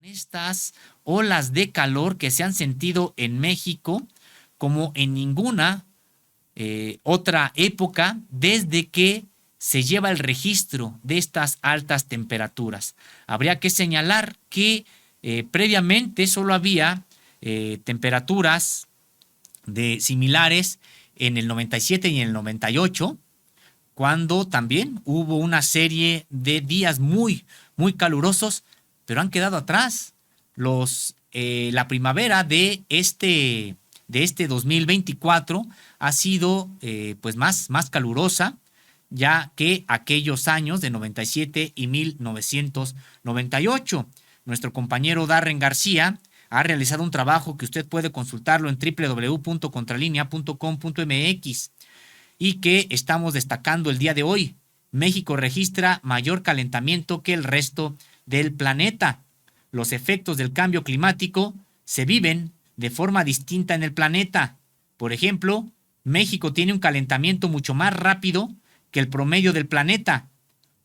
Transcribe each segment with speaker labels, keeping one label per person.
Speaker 1: Estas olas de calor que se han sentido en México como en ninguna otra época desde que se lleva el registro de estas altas temperaturas. Habría que señalar que previamente solo había temperaturas similares en el 97 y en el 98, cuando también hubo una serie de días muy calurosos, pero han quedado atrás. La primavera de este 2024 ha sido pues más calurosa, ya que aquellos años de 97 y 1998. Nuestro compañero Darren García ha realizado un trabajo que usted puede consultarlo en www.contralinea.com.mx y que estamos destacando el día de hoy. México registra mayor calentamiento que el resto del planeta. Los efectos del cambio climático se viven de forma distinta en el planeta. Por ejemplo, México tiene un calentamiento mucho más rápido que el promedio del planeta,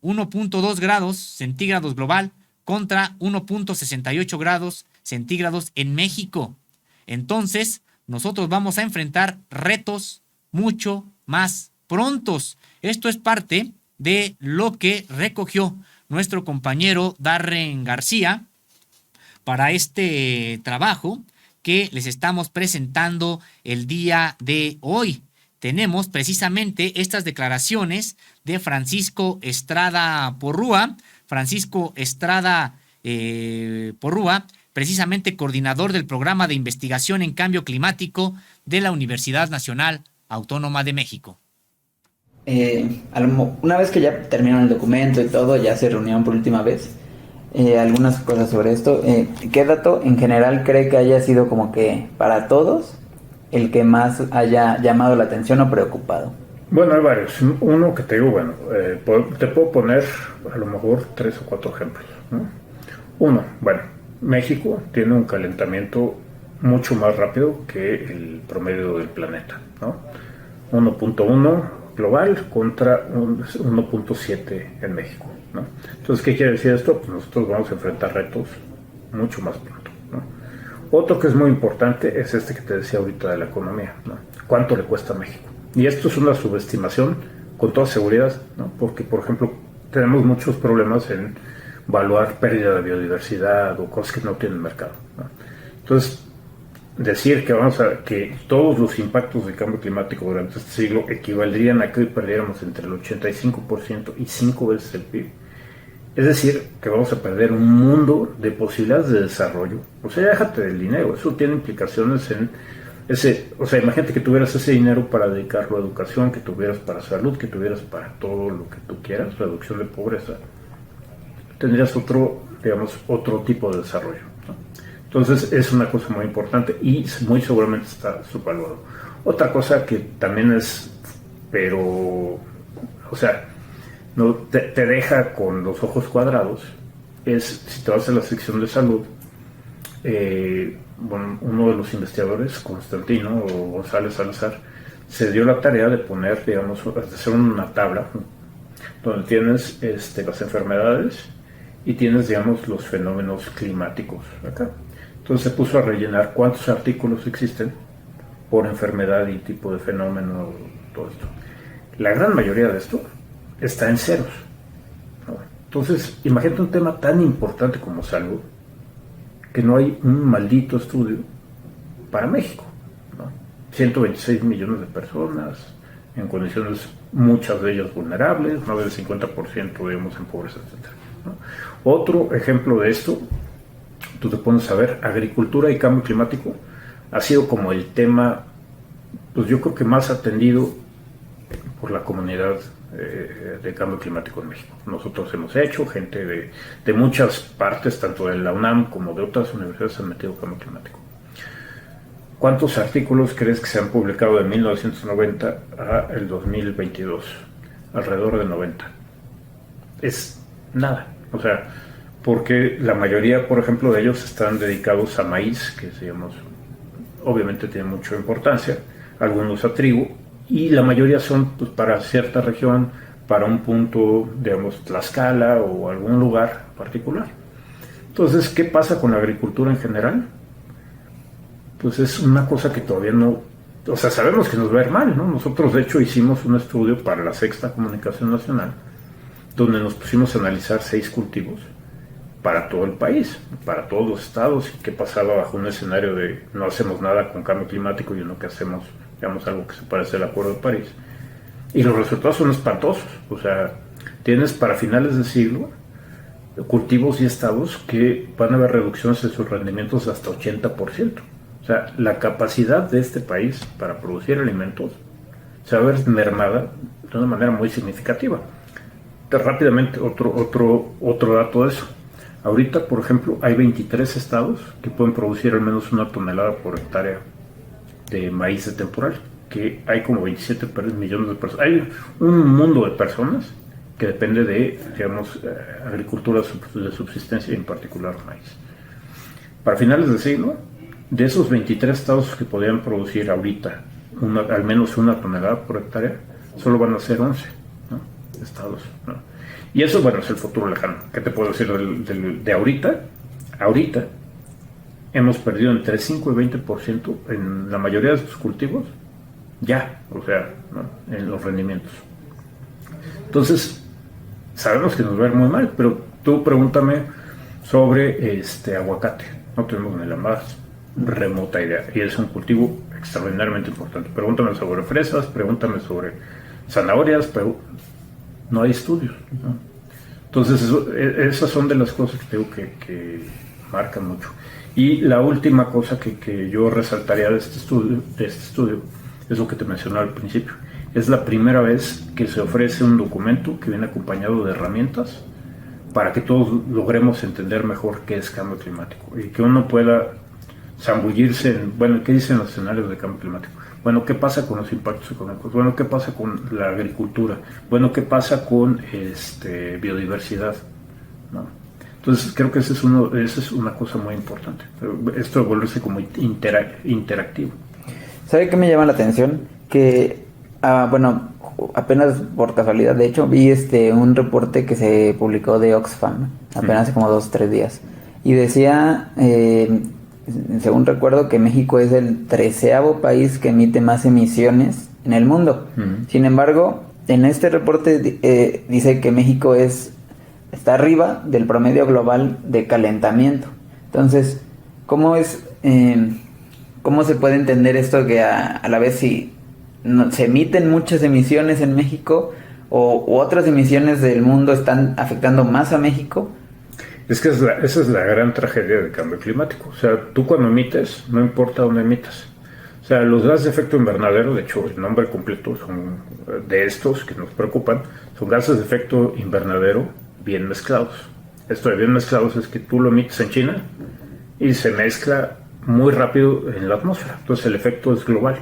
Speaker 1: 1.2 grados centígrados global contra 1.68 grados centígrados en México. Entonces, nosotros vamos a enfrentar retos mucho más prontos. Esto es parte de lo que recogió nuestro compañero Darren García para este trabajo que les estamos presentando el día de hoy. Tenemos precisamente estas declaraciones de Francisco Estrada Porrúa. Francisco Estrada Porrúa, precisamente coordinador del programa de investigación en cambio climático de la Universidad Nacional Autónoma de México.
Speaker 2: Una vez que ya terminaron el documento y todo, ya se reunieron por última vez. Algunas cosas sobre esto. ¿Qué dato en general cree que haya sido como que para todos el que más haya llamado la atención o preocupado?
Speaker 3: Bueno, hay varios. Uno que te digo, te puedo poner a lo mejor 3 o 4 ejemplos, ¿no? Uno, México tiene un calentamiento mucho más rápido que el promedio del planeta, ¿no? 1.1 global contra 1.7 en México, ¿no? Entonces, ¿qué quiere decir esto? Pues nosotros vamos a enfrentar retos mucho más pronto, ¿no? Otro que es muy importante es este que te decía ahorita de la economía, ¿no? ¿Cuánto le cuesta a México? Y esto es una subestimación con toda seguridad, ¿no? Porque, por ejemplo, tenemos muchos problemas en evaluar pérdida de biodiversidad o cosas que no tienen mercado, ¿no? Entonces, decir que todos los impactos del cambio climático durante este siglo equivaldrían a que hoy perdiéramos entre el 85% y 5 veces el PIB. Es decir, que vamos a perder un mundo de posibilidades de desarrollo. O sea, déjate del dinero, eso tiene implicaciones en imagínate que tuvieras ese dinero para dedicarlo a educación, que tuvieras para salud, que tuvieras para todo lo que tú quieras, reducción de pobreza. Tendrías otro tipo de desarrollo, ¿no? Entonces es una cosa muy importante y muy seguramente está subvaluado. Otra cosa que también no te deja con los ojos cuadrados es, si te vas a la sección de salud, uno de los investigadores, Constantino o González Salazar, se dio la tarea de poner, de hacer una tabla donde tienes las enfermedades y tienes, los fenómenos climáticos acá. Entonces se puso a rellenar cuántos artículos existen por enfermedad y tipo de fenómeno, todo esto. La gran mayoría de esto está en ceros, ¿no? Entonces, imagínate un tema tan importante como salud, que no hay un maldito estudio para México, ¿no? 126 millones de personas, en condiciones, muchas de ellas vulnerables, más del 50% en pobreza, etc., ¿no? Otro ejemplo de esto, tú te pones a ver, agricultura y cambio climático ha sido como el tema, pues yo creo que más atendido por la comunidad de cambio climático en México. Nosotros hemos hecho, gente de muchas partes, tanto de la UNAM como de otras universidades, han metido cambio climático. ¿Cuántos artículos crees que se han publicado de 1990 a el 2022? Alrededor de 90. Es nada. O sea, porque la mayoría, por ejemplo, de ellos están dedicados a maíz, que obviamente tiene mucha importancia, algunos a trigo, y la mayoría son para cierta región, para un punto, Tlaxcala o algún lugar particular. Entonces, ¿qué pasa con la agricultura en general? Pues es una cosa que todavía no, o sea, sabemos que nos va a ir mal, ¿no? Nosotros, de hecho, hicimos un estudio para la Sexta Comunicación Nacional, donde nos pusimos a analizar 6 cultivos para todo el país, para todos los estados, y qué pasaba bajo un escenario de no hacemos nada con cambio climático y uno que hacemos, digamos, algo que se parece al Acuerdo de París. Y los resultados son espantosos. O sea, tienes para finales de siglo cultivos y estados que van a haber reducciones en sus rendimientos hasta 80%. O sea, la capacidad de este país para producir alimentos se va a ver mermada de una manera muy significativa. Rápidamente, otro dato de eso. Ahorita, por ejemplo, hay 23 estados que pueden producir al menos 1 tonelada por hectárea de maíz de temporal, que hay como 27 millones de personas. Hay un mundo de personas que depende de, digamos, agricultura de subsistencia y en particular maíz. Para finales del siglo, de esos 23 estados que podrían producir ahorita al menos 1 tonelada por hectárea, solo van a ser 11, ¿no? Estados, ¿no? Y eso, bueno, es el futuro lejano. ¿Qué te puedo decir de ahorita? Ahorita hemos perdido entre 5 y 20% en la mayoría de estos cultivos, ya, o sea, ¿no? En los rendimientos. Entonces, sabemos que nos va a ir muy mal, pero tú pregúntame sobre aguacate. No tenemos ni la más remota idea. Y es un cultivo extraordinariamente importante. Pregúntame sobre fresas, pregúntame sobre zanahorias, pero no hay estudios, ¿no? Entonces, esas son de las cosas que tengo que marcan mucho. Y la última cosa que yo resaltaría de este estudio es lo que te mencioné al principio. Es la primera vez que se ofrece un documento que viene acompañado de herramientas para que todos logremos entender mejor qué es cambio climático y que uno pueda zambullirse en, bueno, ¿qué dicen los escenarios de cambio climático? Bueno, ¿qué pasa con los impactos económicos? Bueno, ¿qué pasa con la agricultura? Bueno, ¿qué pasa con biodiversidad? ¿No? Entonces, creo que esa es una cosa muy importante. Esto de volverse como interactivo.
Speaker 2: ¿Sabe qué me llama la atención? Que, bueno, apenas por casualidad, de hecho, vi un reporte que se publicó de Oxfam, apenas hace como 2 o 3 días. Y decía, según recuerdo, que México es el 13º país que emite más emisiones en el mundo. Sin embargo, en este reporte dice que México está arriba del promedio global de calentamiento. Entonces, ¿cómo se puede entender esto que a la vez si se emiten muchas emisiones en México u otras emisiones del mundo están afectando más a México?
Speaker 3: Es que esa es la gran tragedia del cambio climático. O sea, tú cuando emites, no importa dónde emitas. O sea, los gases de efecto invernadero, de hecho, el nombre completo son de estos que nos preocupan, son gases de efecto invernadero bien mezclados. Esto de bien mezclados es que tú lo emites en China y se mezcla muy rápido en la atmósfera. Entonces el efecto es global.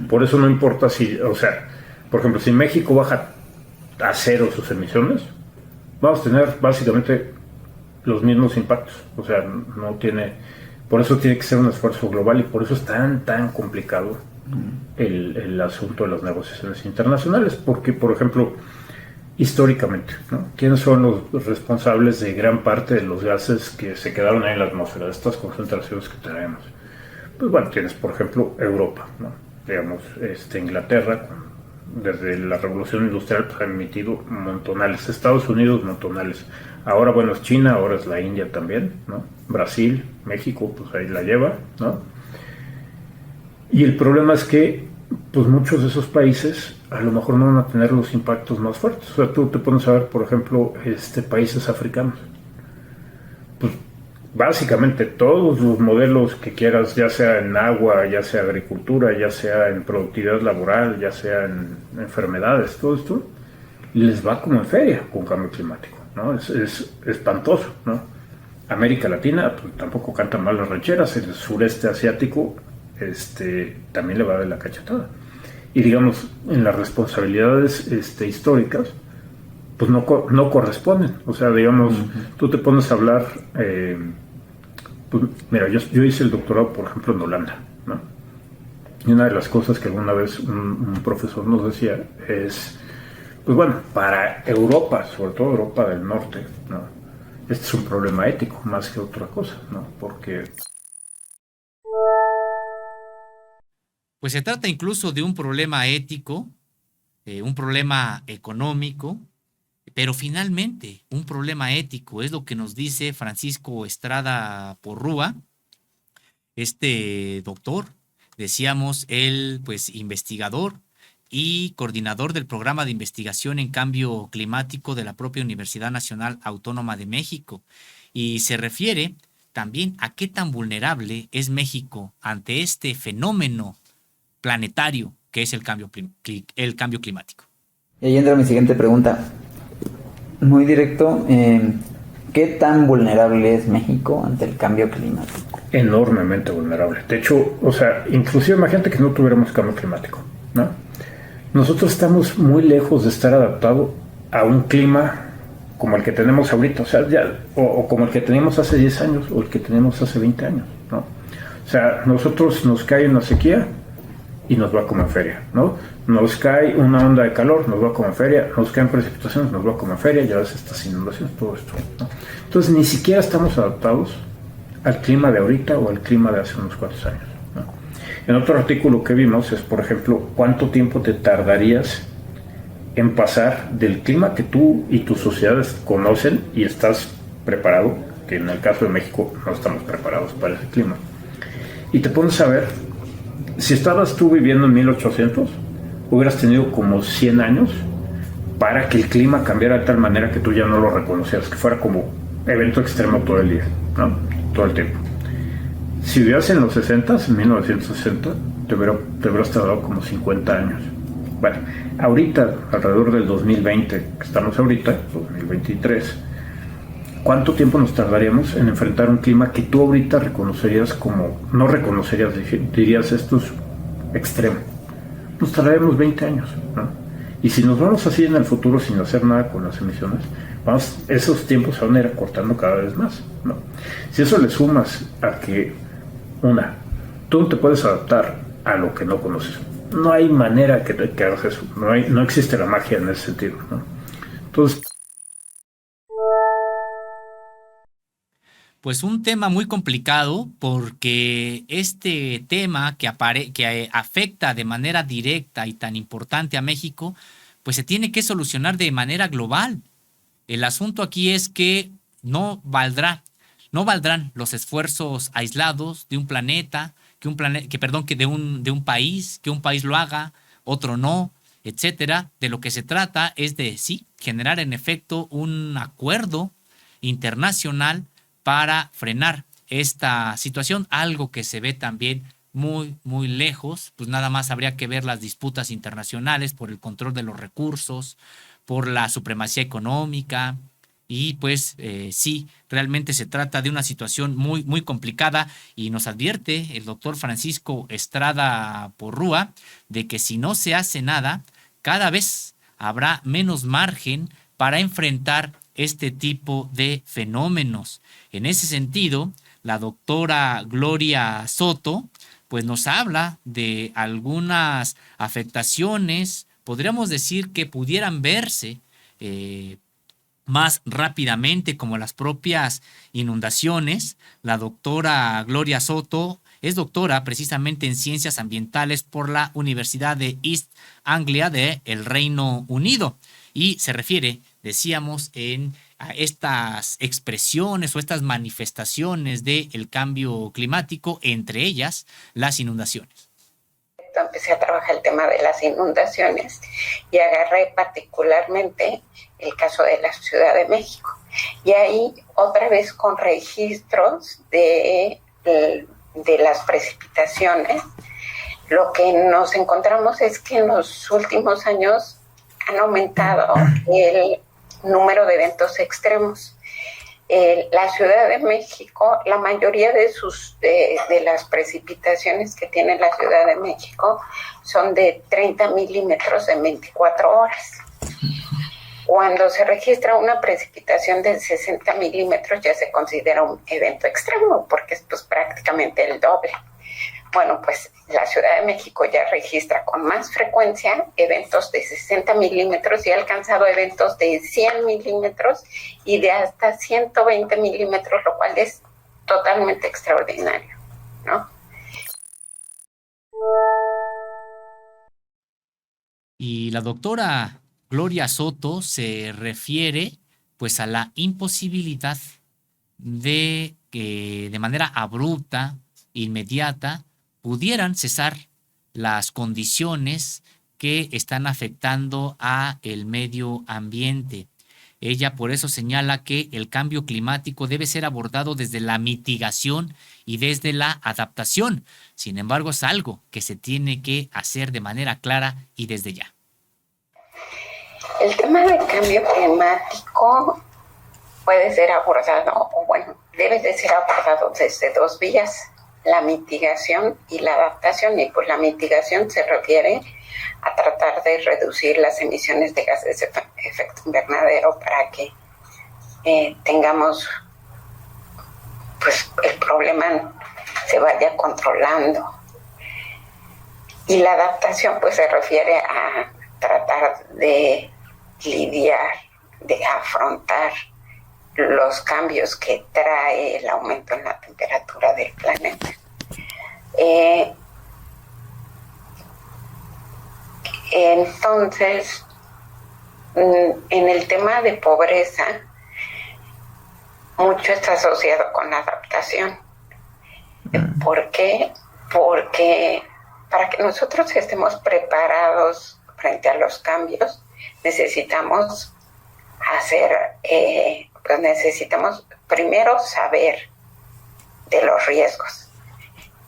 Speaker 3: Por eso no importa si, o sea, por ejemplo, si México baja a 0 sus emisiones, vamos a tener básicamente los mismos impactos. O sea, no tiene, por eso tiene que ser un esfuerzo global y por eso es tan complicado el asunto de las negociaciones internacionales, porque, por ejemplo, históricamente, ¿no? ¿Quiénes son los responsables de gran parte de los gases que se quedaron ahí en la atmósfera, de estas concentraciones que tenemos? Pues bueno, tienes, por ejemplo, Europa, ¿no? Digamos, Inglaterra, desde la Revolución Industrial, pues, ha emitido montonales. Estados Unidos, montonales. Ahora, bueno, es China, ahora es la India también, ¿no? Brasil, México, pues ahí la lleva, ¿no? Y el problema es que, pues muchos de esos países a lo mejor no van a tener los impactos más fuertes. O sea, tú te pones a ver, por ejemplo, países africanos. Pues básicamente todos los modelos que quieras, ya sea en agua, ya sea agricultura, ya sea en productividad laboral, ya sea en enfermedades, todo esto, les va como en feria con cambio climático, ¿no? Es espantoso, ¿no? América Latina, pues tampoco cantan mal las rancheras, el sureste asiático también le va de la cachetada. Y digamos, en las responsabilidades históricas, pues no corresponden. O sea, digamos, tú te pones a hablar, pues, mira, yo hice el doctorado, por ejemplo, en Holanda, ¿no? Y una de las cosas que alguna vez un profesor nos decía es, pues bueno, para Europa, sobre todo Europa del Norte, ¿no? este es un problema ético más que otra cosa, ¿no? Porque...
Speaker 1: Pues se trata incluso de un problema ético, un problema económico, pero finalmente un problema ético. Es lo que nos dice Francisco Estrada Porrúa, este doctor, decíamos, él pues investigador y coordinador del programa de investigación en cambio climático de la propia Universidad Nacional Autónoma de México. Y se refiere también a qué tan vulnerable es México ante este fenómeno planetario que es el cambio climático.
Speaker 2: Y ahí entra mi siguiente pregunta. Muy directo, ¿qué tan vulnerable es México ante el cambio climático?
Speaker 3: Enormemente vulnerable. De hecho, o sea, inclusive imagínate que no tuviéramos cambio climático, ¿no? Nosotros estamos muy lejos de estar adaptados a un clima como el que tenemos ahorita, o sea, ya, o como el que teníamos hace 10 años o el que teníamos hace 20 años, ¿no? O sea, nosotros nos cae una sequía y nos va como en feria, ¿no? Nos cae una onda de calor, nos va como en feria, nos caen precipitaciones, nos va como en feria, ya ves estas inundaciones, todo esto, ¿no? Entonces ni siquiera estamos adaptados al clima de ahorita o al clima de hace unos cuantos años, ¿no? En otro artículo que vimos es, por ejemplo, cuánto tiempo te tardarías en pasar del clima que tú y tus sociedades conocen y estás preparado, que en el caso de México no estamos preparados para ese clima. Y te pones a ver, si estabas tú viviendo en 1800, hubieras tenido como 100 años para que el clima cambiara de tal manera que tú ya no lo reconocieras, que fuera como evento extremo todo el día, ¿no? Todo el tiempo. Si vivías en los 60, en 1960, te hubieras tardado como 50 años. Bueno, ahorita, alrededor del 2020, que estamos ahorita, 2023, ¿cuánto tiempo nos tardaríamos en enfrentar un clima que tú ahorita reconocerías como, no reconocerías, dirías esto es extremo? Nos tardaríamos 20 años, ¿no? Y si nos vamos así en el futuro sin hacer nada con las emisiones, esos tiempos se van a ir acortando cada vez más, ¿no? Si eso le sumas a que, tú no te puedes adaptar a lo que no conoces. No hay manera que hagas eso. No existe la magia en ese sentido, ¿no? Entonces...
Speaker 1: Pues un tema muy complicado porque este tema que afecta de manera directa y tan importante a México, pues se tiene que solucionar de manera global. El asunto aquí es que no valdrán los esfuerzos aislados de un planeta, que de un país, que un país lo haga, otro no, etcétera. De lo que se trata es de sí generar en efecto un acuerdo internacional para frenar esta situación, algo que se ve también muy, muy lejos. Pues nada más habría que ver las disputas internacionales por el control de los recursos, por la supremacía económica, y pues sí, realmente se trata de una situación muy, muy complicada, y nos advierte el doctor Francisco Estrada Porrúa de que si no se hace nada, cada vez habrá menos margen para enfrentar este tipo de fenómenos. En ese sentido, la doctora Gloria Soto pues nos habla de algunas afectaciones, podríamos decir que pudieran verse más rápidamente, como las propias inundaciones. La doctora Gloria Soto es doctora precisamente en ciencias ambientales por la Universidad de East Anglia de el Reino Unido, y se refiere, decíamos, a estas expresiones o estas manifestaciones del cambio climático, entre ellas las inundaciones.
Speaker 4: Empecé a trabajar el tema de las inundaciones y agarré particularmente el caso de la Ciudad de México. Y ahí otra vez con registros de las precipitaciones, lo que nos encontramos es que en los últimos años han aumentado el número de eventos extremos. La Ciudad de México, la mayoría de las precipitaciones que tiene la Ciudad de México son de 30 milímetros en 24 horas. Cuando se registra una precipitación de 60 milímetros ya se considera un evento extremo, porque es pues prácticamente el doble. Bueno, pues la Ciudad de México ya registra con más frecuencia eventos de 60 milímetros y ha alcanzado eventos de 100 milímetros y de hasta 120 milímetros, lo cual es totalmente extraordinario, ¿no?
Speaker 1: Y la doctora Gloria Soto se refiere pues a la imposibilidad de que de manera abrupta, inmediata, pudieran cesar las condiciones que están afectando a el medio ambiente. Ella por eso señala que el cambio climático debe ser abordado desde la mitigación y desde la adaptación. Sin embargo, es algo que se tiene que hacer de manera clara y desde ya.
Speaker 4: El tema del cambio climático puede ser abordado, o bueno, debe de ser abordado desde dos vías, la mitigación y la adaptación. Y pues la mitigación se refiere a tratar de reducir las emisiones de gases de efecto invernadero para que tengamos, pues el problema se vaya controlando. Y la adaptación pues se refiere a tratar de lidiar, de afrontar los cambios que trae el aumento en la temperatura del planeta. Entonces, en el tema de pobreza, mucho está asociado con la adaptación. ¿Por qué? Porque para que nosotros estemos preparados frente a los cambios, necesitamos necesitamos primero saber de los riesgos,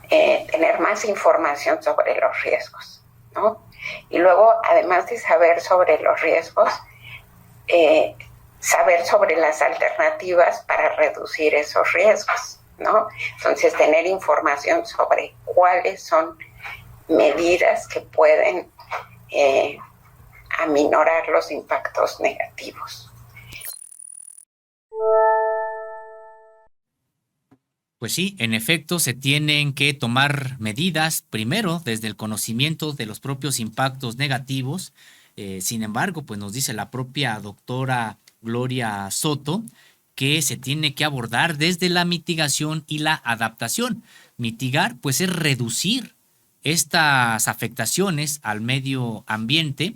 Speaker 4: tener más información sobre los riesgos, ¿no? Y luego, además de saber sobre los riesgos, saber sobre las alternativas para reducir esos riesgos, ¿no? Entonces, tener información sobre cuáles son medidas que pueden aminorar los impactos negativos.
Speaker 1: Pues sí, en efecto, se tienen que tomar medidas primero desde el conocimiento de los propios impactos negativos. Sin embargo, pues nos dice la propia doctora Gloria Soto que se tiene que abordar desde la mitigación y la adaptación. Mitigar, pues, es reducir estas afectaciones al medio ambiente.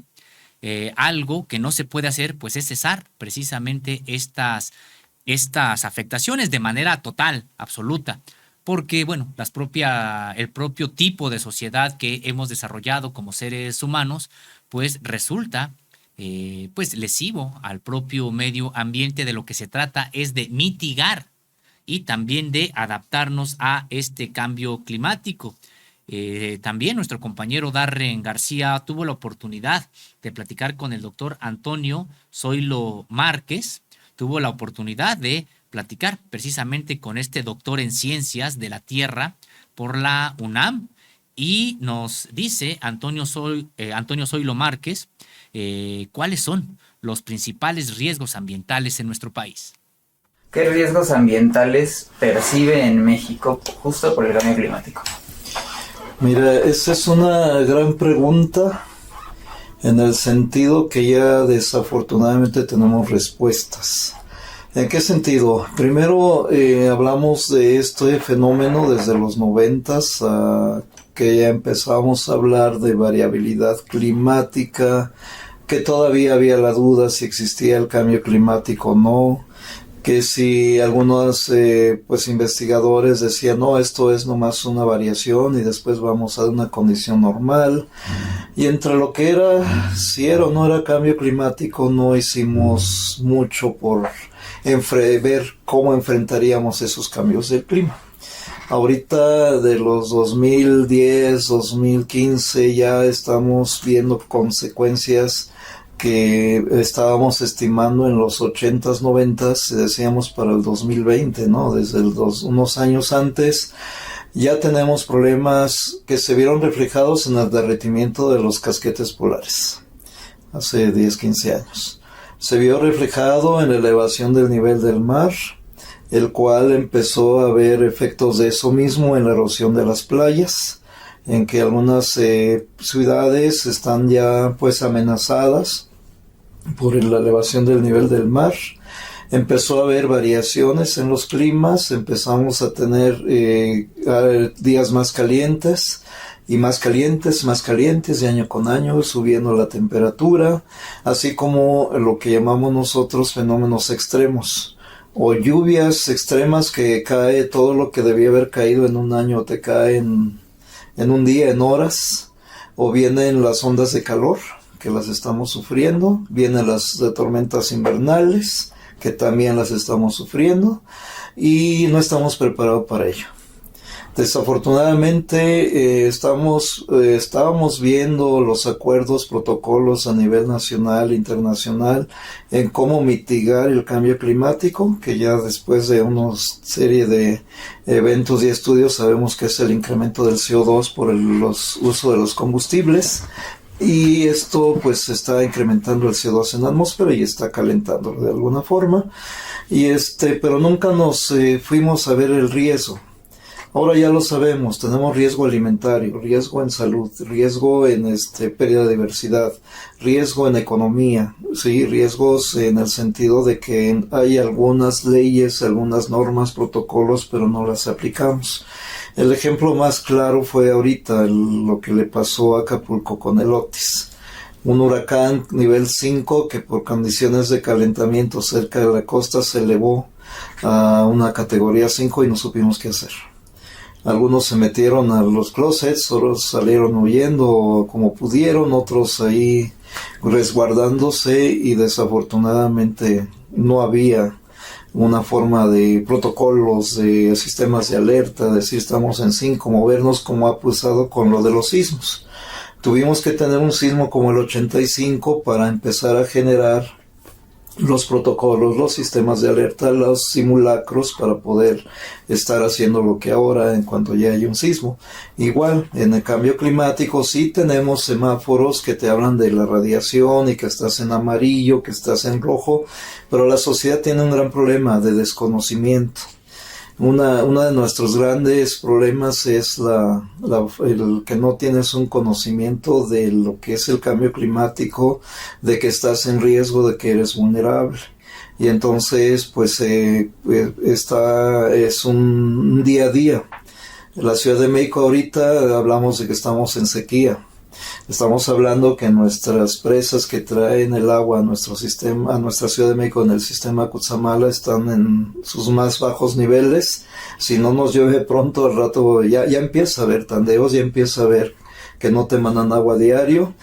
Speaker 1: Algo que no se puede hacer, pues, es cesar precisamente estas afectaciones de manera total, absoluta, porque, bueno, el propio tipo de sociedad que hemos desarrollado como seres humanos, pues resulta pues lesivo al propio medio ambiente. De lo que se trata es de mitigar y también de adaptarnos a este cambio climático. También nuestro compañero Darren García tuvo la oportunidad de platicar con el doctor Antonio Zoilo Márquez, tuvo la oportunidad de platicar precisamente con este doctor en Ciencias de la Tierra por la UNAM, y nos dice Antonio Zoilo Márquez cuáles son los principales riesgos ambientales en nuestro país.
Speaker 2: ¿Qué riesgos ambientales percibe en México justo por el cambio climático?
Speaker 5: Mira, esa es una gran pregunta, en el sentido que ya desafortunadamente tenemos respuestas. ¿En qué sentido? Primero hablamos de este fenómeno desde los 90s, que ya empezamos a hablar de variabilidad climática, que todavía había la duda si existía el cambio climático o no, que si algunos investigadores decían, no, esto es nomás una variación y después vamos a una condición normal. Y entre lo que era, si era o no era cambio climático, no hicimos mucho por ver cómo enfrentaríamos esos cambios del clima. Ahorita de los 2010, 2015 ya estamos viendo consecuencias que estábamos estimando en los 80s, 90s, decíamos para el 2020, ¿no? Desde unos años antes ya tenemos problemas que se vieron reflejados en el derretimiento de los casquetes polares hace 10, 15 años. Se vio reflejado en la elevación del nivel del mar, el cual empezó a haber efectos de eso mismo en la erosión de las playas. en que algunas ciudades están ya pues amenazadas por la elevación del nivel del mar. Empezó a haber variaciones en los climas, empezamos a tener días más calientes y más calientes de año con año, subiendo la temperatura, así como lo que llamamos nosotros fenómenos extremos o lluvias extremas, que cae todo lo que debía haber caído en un año, te cae en un día, en horas, o vienen las ondas de calor, que las estamos sufriendo, vienen las tormentas invernales, que también las estamos sufriendo, y no estamos preparados para ello. Desafortunadamente estábamos viendo los acuerdos, protocolos a nivel nacional e internacional en cómo mitigar el cambio climático, que ya después de una serie de eventos y estudios sabemos que es el incremento del CO2 por el uso de los combustibles. Y esto pues está incrementando el CO2 en la atmósfera y está calentando de alguna forma. Pero nunca nos fuimos a ver el riesgo. Ahora ya lo sabemos, tenemos riesgo alimentario, riesgo en salud, riesgo en pérdida de diversidad, riesgo en economía, sí, riesgos en el sentido de que hay algunas leyes, algunas normas, protocolos, pero no las aplicamos. El ejemplo más claro fue ahorita lo que le pasó a Acapulco con el Otis. Un huracán nivel 5 que por condiciones de calentamiento cerca de la costa se elevó a una categoría 5 y no supimos qué hacer. Algunos se metieron a los closets, otros salieron huyendo como pudieron, otros ahí resguardándose, y desafortunadamente no había una forma de protocolos, de sistemas de alerta, de si estamos en 5, movernos como ha pasado con lo de los sismos. Tuvimos que tener un sismo como el 85 para empezar a generar los protocolos, los sistemas de alerta, los simulacros para poder estar haciendo lo que ahora en cuanto ya hay un sismo. Igual, en el cambio climático sí tenemos semáforos que te hablan de la radiación y que estás en amarillo, que estás en rojo, pero la sociedad tiene un gran problema de desconocimiento. Uno de nuestros grandes problemas es el que no tienes un conocimiento de lo que es el cambio climático, de que estás en riesgo, de que eres vulnerable. Y entonces, pues, es un día a día. En la Ciudad de México ahorita hablamos de que estamos en sequía. Estamos hablando que nuestras presas que traen el agua a nuestro sistema, a nuestra Ciudad de México en el sistema Cutzamala, están en sus más bajos niveles. Si no nos llueve pronto, al rato ya empieza a haber tandeos, ya empieza a ver que no te mandan agua diario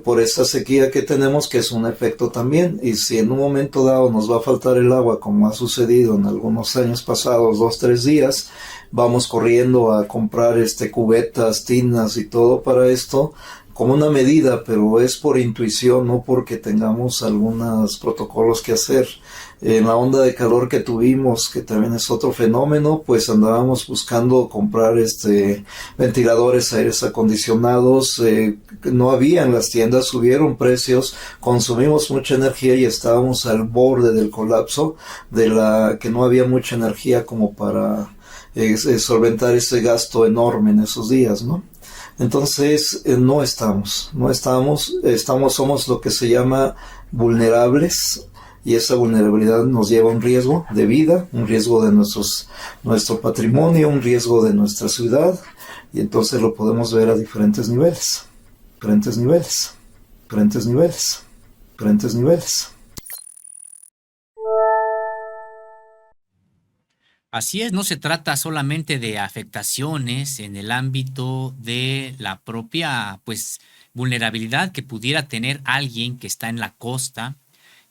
Speaker 5: por esa sequía que tenemos, que es un efecto también. Y si en un momento dado nos va a faltar el agua, como ha sucedido en algunos años pasados, 2-3 días, vamos corriendo a comprar cubetas, tinas y todo para esto, como una medida, pero es por intuición, no porque tengamos algunos protocolos que hacer. En la onda de calor que tuvimos, que también es otro fenómeno, pues andábamos buscando comprar ventiladores, aires acondicionados, no había en las tiendas, subieron precios, consumimos mucha energía y estábamos al borde del colapso, que no había mucha energía como para solventar ese gasto enorme en esos días, ¿no? Entonces, somos lo que se llama vulnerables, y esa vulnerabilidad nos lleva a un riesgo de vida, un riesgo de nuestro patrimonio, un riesgo de nuestra ciudad, y entonces lo podemos ver a diferentes niveles.
Speaker 1: Así es, no se trata solamente de afectaciones en el ámbito de la propia, pues, vulnerabilidad que pudiera tener alguien que está en la costa,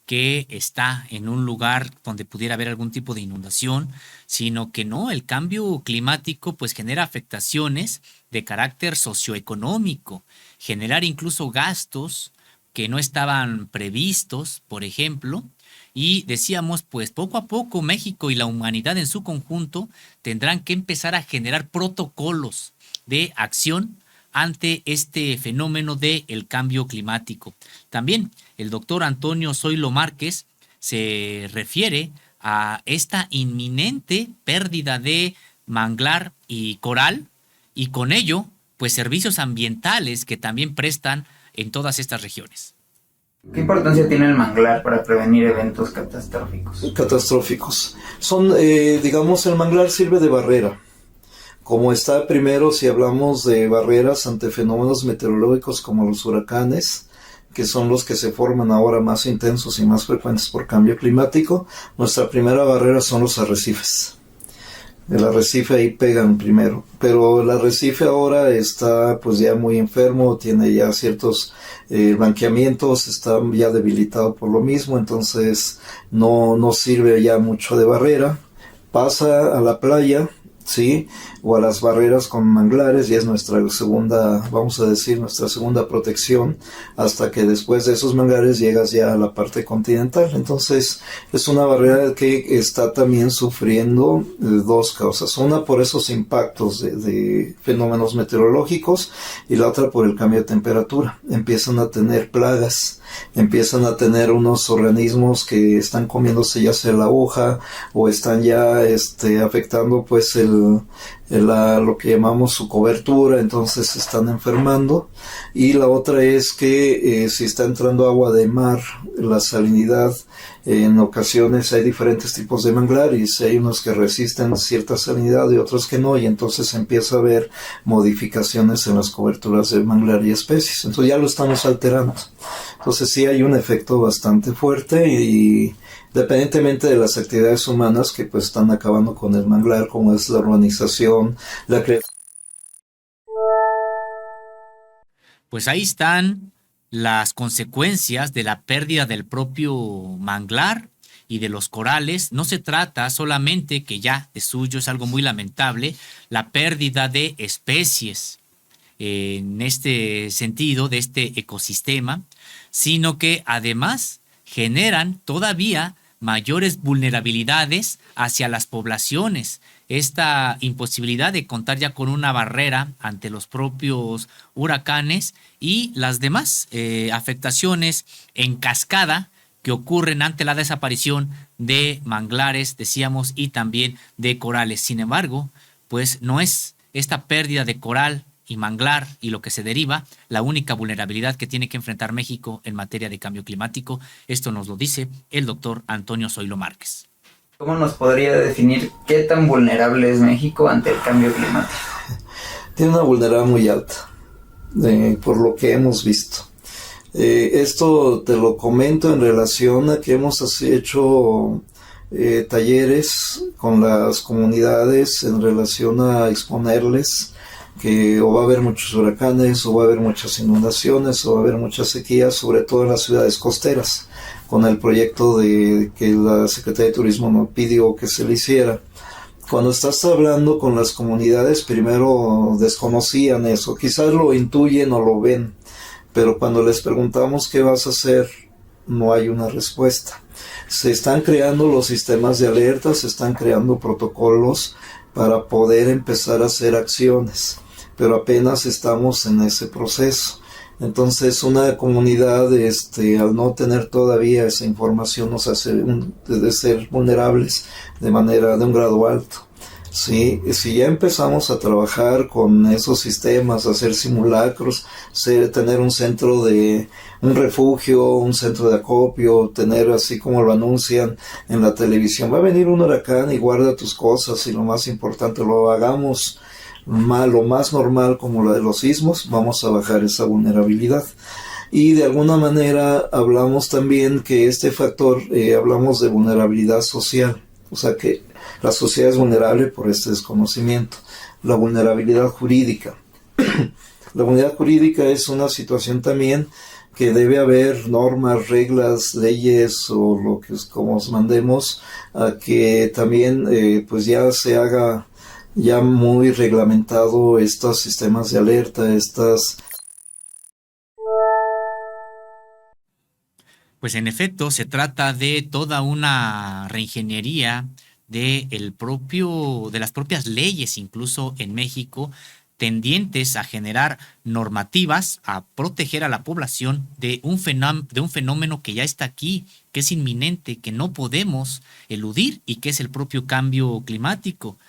Speaker 1: que está en un lugar donde pudiera haber algún tipo de inundación, sino que no, el cambio climático pues genera afectaciones de carácter socioeconómico, generar incluso gastos que no estaban previstos, por ejemplo. Y decíamos, pues poco a poco México y la humanidad en su conjunto tendrán que empezar a generar protocolos de acción ante este fenómeno del cambio climático. También el doctor Antonio Zoilo Márquez se refiere a esta inminente pérdida de manglar y coral, y con ello pues servicios ambientales que también prestan en todas estas regiones.
Speaker 2: ¿Qué importancia tiene el manglar para prevenir eventos catastróficos?
Speaker 5: Catastróficos. Digamos, el manglar sirve de barrera. Como está primero, si hablamos de barreras ante fenómenos meteorológicos como los huracanes, que son los que se forman ahora más intensos y más frecuentes por cambio climático, nuestra primera barrera son los arrecifes. El arrecife ahí pegan primero, pero el arrecife ahora está pues ya muy enfermo, tiene ya ciertos blanqueamientos, está ya debilitado por lo mismo, entonces no sirve ya mucho de barrera. Pasa a la playa, ¿sí? O a las barreras con manglares, y es nuestra segunda, vamos a decir, nuestra segunda protección, hasta que después de esos manglares llegas ya a la parte continental. Entonces es una barrera que está también sufriendo dos causas: una por esos impactos de fenómenos meteorológicos, y la otra por el cambio de temperatura. Empiezan a tener plagas, empiezan a tener unos organismos que están comiéndose ya sea la hoja, o están ya afectando pues lo que llamamos su cobertura, entonces se están enfermando. Y la otra es que si está entrando agua de mar, la salinidad, en ocasiones hay diferentes tipos de manglar, y si hay unos que resisten cierta salinidad y otros que no, y entonces empieza a haber modificaciones en las coberturas de manglar y especies, entonces ya lo estamos alterando. Entonces sí hay un efecto bastante fuerte, y independientemente de las actividades humanas que pues están acabando con el manglar, como es la urbanización, la creación.
Speaker 1: Pues ahí están las consecuencias de la pérdida del propio manglar y de los corales. No se trata solamente, que ya de suyo es algo muy lamentable, la pérdida de especies en este sentido, de este ecosistema, sino que además generan todavía mayores vulnerabilidades hacia las poblaciones. Esta imposibilidad de contar ya con una barrera ante los propios huracanes y las demás afectaciones en cascada que ocurren ante la desaparición de manglares, decíamos, y también de corales. Sin embargo, pues no es esta pérdida de coral y manglar y lo que se deriva la única vulnerabilidad que tiene que enfrentar México en materia de cambio climático. Esto nos lo dice el doctor Antonio Zoilo Márquez.
Speaker 2: ¿Cómo nos podría definir qué tan vulnerable es México ante el cambio climático?
Speaker 5: Tiene una vulnerabilidad muy alta, por lo que hemos visto. Esto te lo comento en relación a que hemos hecho talleres con las comunidades en relación a exponerles que o va a haber muchos huracanes, o va a haber muchas inundaciones, o va a haber muchas sequías, sobre todo en las ciudades costeras, con el proyecto de que la Secretaría de Turismo nos pidió que se le hiciera. Cuando estás hablando con las comunidades, primero desconocían eso, quizás lo intuyen o lo ven, pero cuando les preguntamos qué vas a hacer, no hay una respuesta. Se están creando los sistemas de alerta, se están creando protocolos para poder empezar a hacer acciones, pero apenas estamos en ese proceso. Entonces una comunidad al no tener todavía esa información nos hace de ser vulnerables de un grado alto. Sí, si ya empezamos a trabajar con esos sistemas, hacer simulacros, tener un refugio, un centro de acopio, tener, así como lo anuncian en la televisión, va a venir un huracán y guarda tus cosas, y lo más importante, lo hagamos lo más normal como la de los sismos, vamos a bajar esa vulnerabilidad. Y de alguna manera hablamos también que este factor, hablamos de vulnerabilidad social, o sea que la sociedad es vulnerable por este desconocimiento. La vulnerabilidad jurídica. La vulnerabilidad jurídica es una situación también que debe haber normas, reglas, leyes, o lo que como mandemos, a que también pues ya se haga ya muy reglamentado estos sistemas de alerta,
Speaker 1: Pues en efecto se trata de toda una reingeniería de las propias leyes, incluso en México, tendientes a generar normativas, a proteger a la población de un fenómeno que ya está aquí, que es inminente, que no podemos eludir, y que es el propio cambio climático.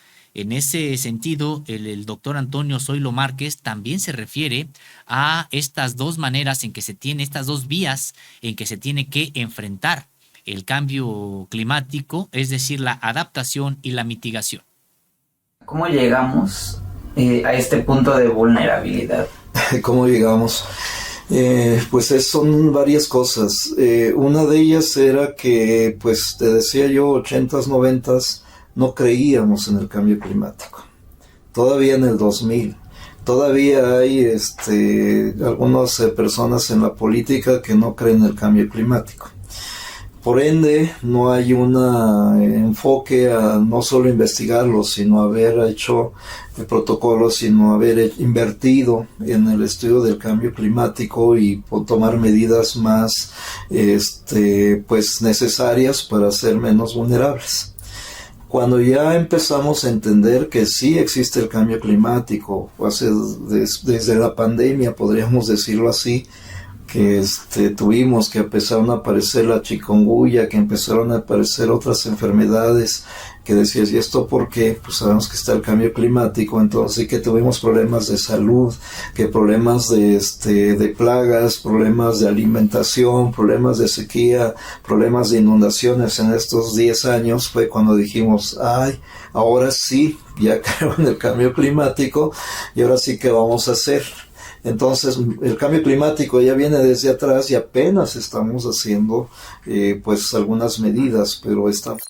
Speaker 1: En ese sentido, el doctor Antonio Zoilo Márquez también se refiere a estas dos maneras en que se tiene, estas dos vías en que se tiene que enfrentar el cambio climático, es decir, la adaptación y la mitigación.
Speaker 2: ¿Cómo llegamos a este punto de vulnerabilidad?
Speaker 5: ¿Cómo llegamos? Son varias cosas. Una de ellas era que, pues te decía yo, 80s, 90s, no creíamos en el cambio climático. Todavía en el 2000. Todavía hay algunas personas en la política que no creen en el cambio climático. Por ende, no hay un enfoque a no solo investigarlo, sino haber hecho protocolos, sino haber invertido en el estudio del cambio climático y tomar medidas más necesarias para ser menos vulnerables. Cuando ya empezamos a entender que sí existe el cambio climático, desde la pandemia, podríamos decirlo así, que tuvimos que empezaron a aparecer la chikungunya, que empezaron a aparecer otras enfermedades, que decías, ¿y esto por qué? Pues sabemos que está el cambio climático, entonces sí que tuvimos problemas de salud, que problemas de plagas, problemas de alimentación, problemas de sequía, problemas de inundaciones en estos 10 años, fue cuando dijimos, ay, ahora sí, ya creo en el cambio climático, y ahora sí que vamos a hacer. Entonces el cambio climático ya viene desde atrás y apenas estamos haciendo algunas medidas, pero estamos.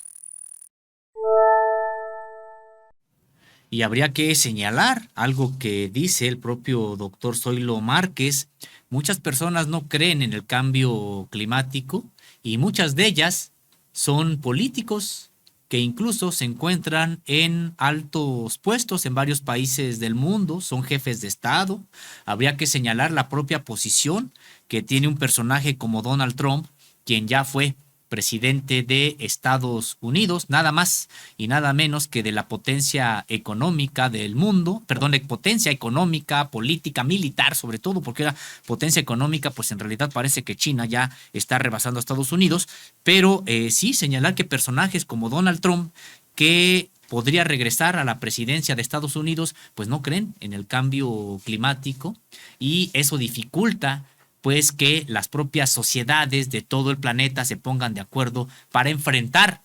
Speaker 1: Y habría que señalar algo que dice el propio doctor Zoilo Márquez. Muchas personas no creen en el cambio climático y muchas de ellas son políticos que incluso se encuentran en altos puestos en varios países del mundo, son jefes de Estado. Habría que señalar la propia posición que tiene un personaje como Donald Trump, quien ya fue presidente de Estados Unidos, nada más y nada menos que de la potencia económica del mundo, perdón, de potencia económica, política, militar, sobre todo, porque era potencia económica, pues en realidad parece que China ya está rebasando a Estados Unidos, pero sí señalar que personajes como Donald Trump, que podría regresar a la presidencia de Estados Unidos, pues no creen en el cambio climático y eso dificulta pues que las propias sociedades de todo el planeta se pongan de acuerdo para enfrentar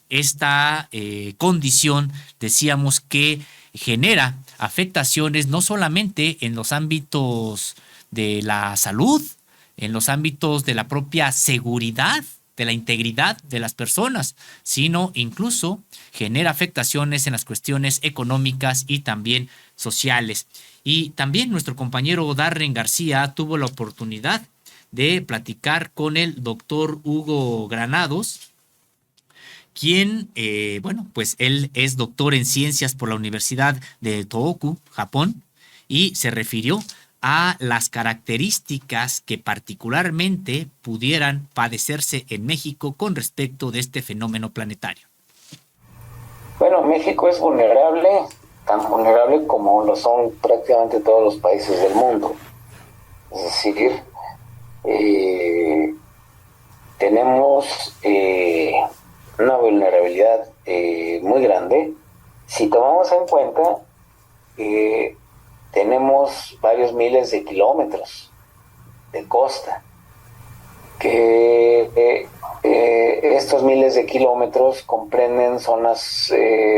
Speaker 1: esta condición, decíamos, que genera afectaciones no solamente en los ámbitos de la salud, en los ámbitos de la propia seguridad, de la integridad de las personas, sino incluso genera afectaciones en las cuestiones económicas y también sociales. Y también nuestro compañero Darren García tuvo la oportunidad de platicar con el doctor Hugo Granados, quien, pues él es doctor en ciencias por la Universidad de Tohoku, Japón, y se refirió a las características que particularmente pudieran padecerse en México con respecto de este fenómeno planetario.
Speaker 6: Bueno, México es vulnerable, tan vulnerable como lo son prácticamente todos los países del mundo. Es decir, tenemos una vulnerabilidad muy grande si tomamos en cuenta que tenemos varios miles de kilómetros de costa, que estos miles de kilómetros comprenden zonas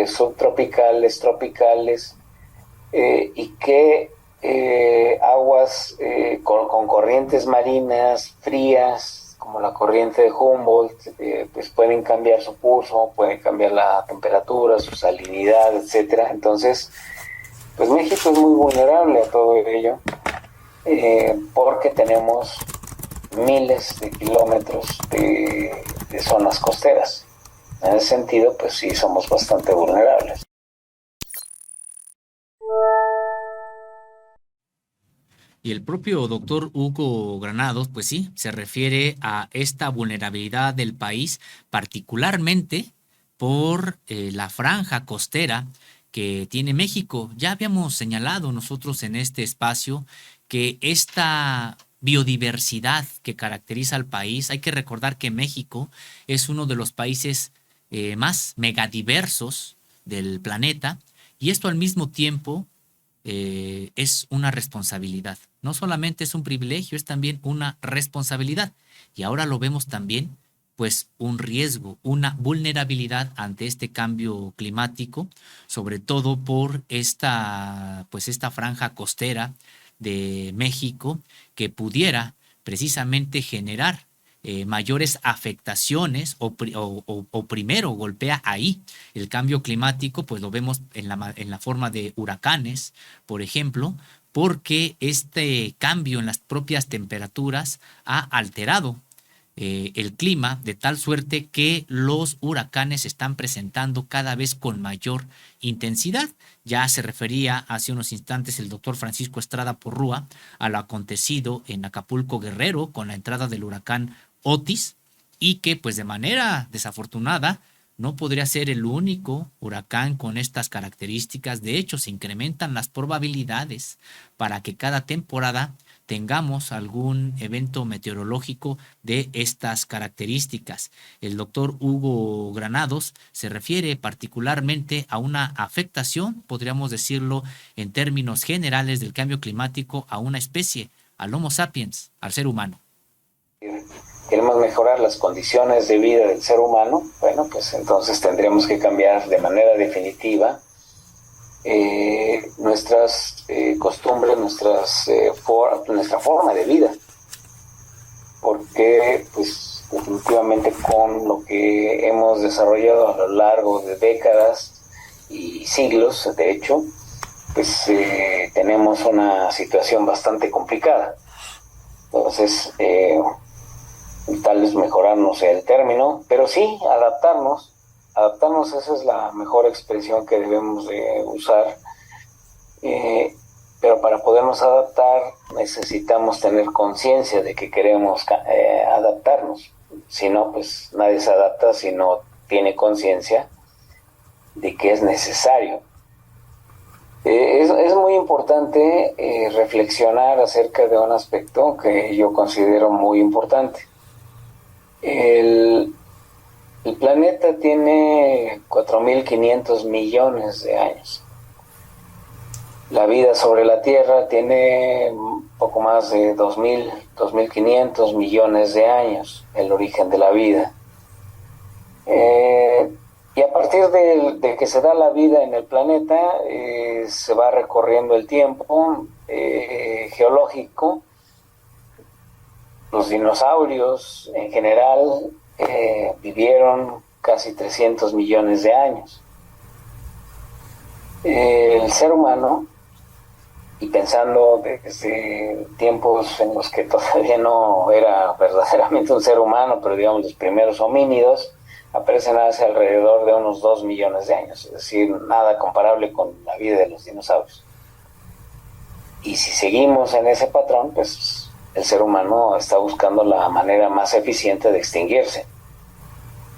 Speaker 6: subtropicales, tropicales, y que aguas con corrientes marinas frías, como la corriente de Humboldt, pues pueden cambiar su curso, pueden cambiar la temperatura, su salinidad, etcétera. Entonces, pues México es muy vulnerable a todo ello, porque tenemos miles de kilómetros de zonas costeras. En ese sentido, pues sí, somos bastante vulnerables.
Speaker 1: Y el propio doctor Hugo Granados, pues sí, se refiere a esta vulnerabilidad del país, particularmente por la franja costera que tiene México. Ya habíamos señalado nosotros en este espacio que esta biodiversidad que caracteriza al país, hay que recordar que México es uno de los países más megadiversos del planeta Y esto al mismo tiempo es una responsabilidad. No solamente es un privilegio, es también una responsabilidad. Y ahora lo vemos también, pues, un riesgo, una vulnerabilidad ante este cambio climático, sobre todo por pues, esta franja costera de México que pudiera precisamente generar mayores afectaciones o primero golpea ahí el cambio climático, pues lo vemos en la forma de huracanes, por ejemplo, porque este cambio en las propias temperaturas ha alterado el clima de tal suerte que los huracanes se están presentando cada vez con mayor intensidad. Ya se refería hace unos instantes el doctor Francisco Estrada Porrúa a lo acontecido en Acapulco Guerrero con la entrada del huracán Otis y que pues de manera desafortunada no podría ser el único huracán con estas características. De hecho, se incrementan las probabilidades para que cada temporada tengamos algún evento meteorológico de estas características. El doctor Hugo Granados se refiere particularmente a una afectación, podríamos decirlo en términos generales, del cambio climático a una especie, al Homo sapiens, al ser humano.
Speaker 6: Queremos mejorar las condiciones de vida del ser humano, bueno, pues entonces tendríamos que cambiar de manera definitiva nuestras costumbres, nuestra forma de vida, porque pues definitivamente con lo que hemos desarrollado a lo largo de décadas y siglos, de hecho, pues tenemos una situación bastante complicada. Entonces, tal vez mejorar no sea el término, pero sí adaptarnos. Adaptarnos, esa es la mejor expresión que debemos de usar. Pero para podernos adaptar necesitamos tener conciencia de que queremos adaptarnos. Si no, pues nadie se adapta si no tiene conciencia de que es necesario. Es muy importante reflexionar acerca de un aspecto que yo considero muy importante. El planeta tiene 4.500 millones de años. La vida sobre la Tierra tiene un poco más de 2.500 millones de años, el origen de la vida. Y a partir de que se da la vida en el planeta, se va recorriendo el tiempo geológico. Los dinosaurios en general vivieron casi 300 millones de años. El ser humano, y pensando desde tiempos en los que todavía no era verdaderamente un ser humano, pero digamos los primeros homínidos, aparecen hace alrededor de unos 2 millones de años, es decir, nada comparable con la vida de los dinosaurios. Y si seguimos en ese patrón, pues el ser humano está buscando la manera más eficiente de extinguirse.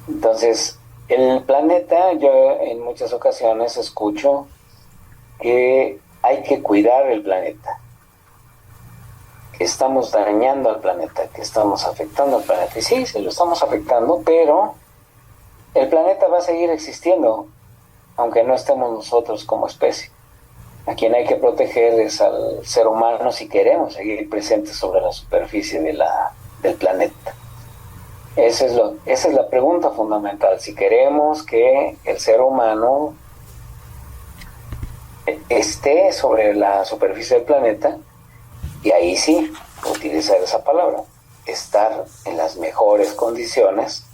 Speaker 6: Entonces, el planeta, yo en muchas ocasiones escucho que hay que cuidar el planeta, que estamos dañando al planeta, que estamos afectando al planeta. Y sí, se lo estamos afectando, pero el planeta va a seguir existiendo, aunque no estemos nosotros como especie. A quien hay que proteger es al ser humano si queremos seguir presentes sobre la superficie del planeta. Esa es la pregunta fundamental. Si queremos que el ser humano esté sobre la superficie del planeta, y ahí sí, utilizar esa palabra, estar en las mejores condiciones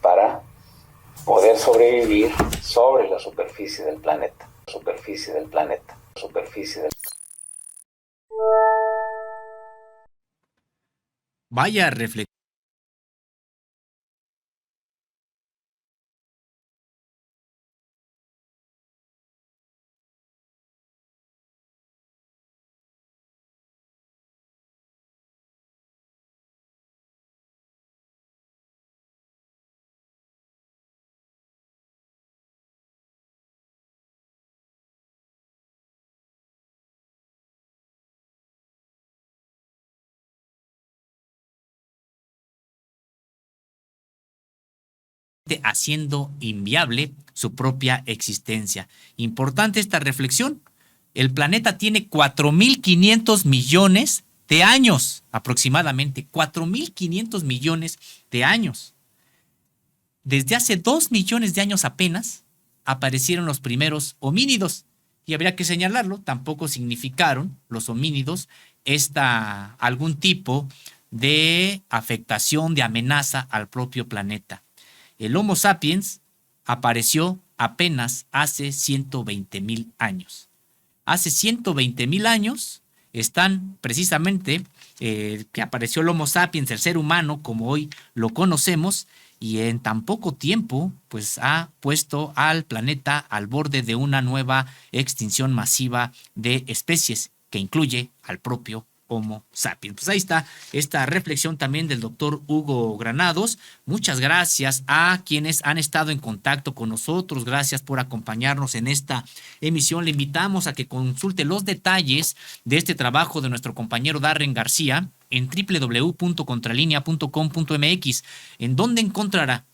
Speaker 6: para poder sobrevivir sobre la superficie del planeta,
Speaker 1: Vaya reflexión. haciendo inviable su propia existencia. Importante esta reflexión. El planeta tiene 4.500 millones de años, aproximadamente 4.500 millones de años. Desde hace 2 millones de años apenas aparecieron los primeros homínidos. Y habría que señalarlo, tampoco significaron los homínidos algún tipo de afectación, de amenaza al propio planeta. El Homo sapiens apareció apenas hace 120.000 años. Hace 120.000 años están precisamente que apareció el Homo sapiens, el ser humano como hoy lo conocemos, y en tan poco tiempo pues ha puesto al planeta al borde de una nueva extinción masiva de especies que incluye al propio Homo sapiens. Pues ahí está esta reflexión también del doctor Hugo Granados. Muchas gracias a quienes han estado en contacto con nosotros. Gracias por acompañarnos en esta emisión. Le invitamos a que consulte los detalles de este trabajo de nuestro compañero Darren García en www.contralinea.com.mx, en donde encontrará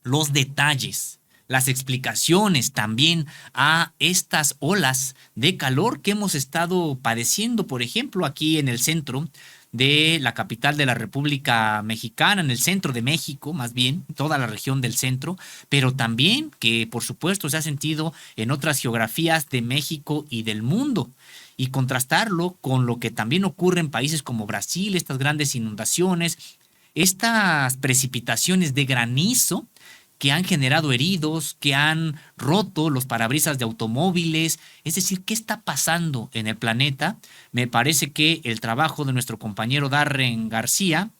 Speaker 1: los detalles, las explicaciones también a estas olas de calor que hemos estado padeciendo, por ejemplo, aquí en el centro de la capital de la República Mexicana, en el centro de México, más bien, toda la región del centro, pero también que, por supuesto, se ha sentido en otras geografías de México y del mundo. Y contrastarlo con lo que también ocurre en países como Brasil, estas grandes inundaciones, estas precipitaciones de granizo que han generado heridos, que han roto los parabrisas de automóviles. Es decir, ¿qué está pasando en el planeta? Me parece que el trabajo de nuestro compañero Darren García,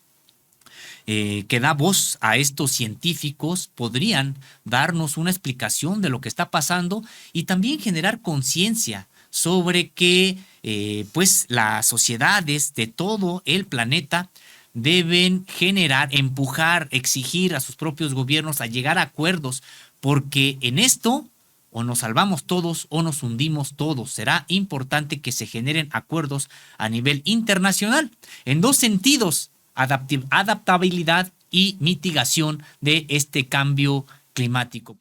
Speaker 1: que da voz a estos científicos, podrían darnos una explicación de lo que está pasando y también generar conciencia sobre que pues las sociedades de todo el planeta deben generar, empujar, exigir a sus propios gobiernos a llegar a acuerdos, porque en esto o nos salvamos todos o nos hundimos todos. Será importante que se generen acuerdos a nivel internacional en dos sentidos: adaptabilidad y mitigación de este cambio climático.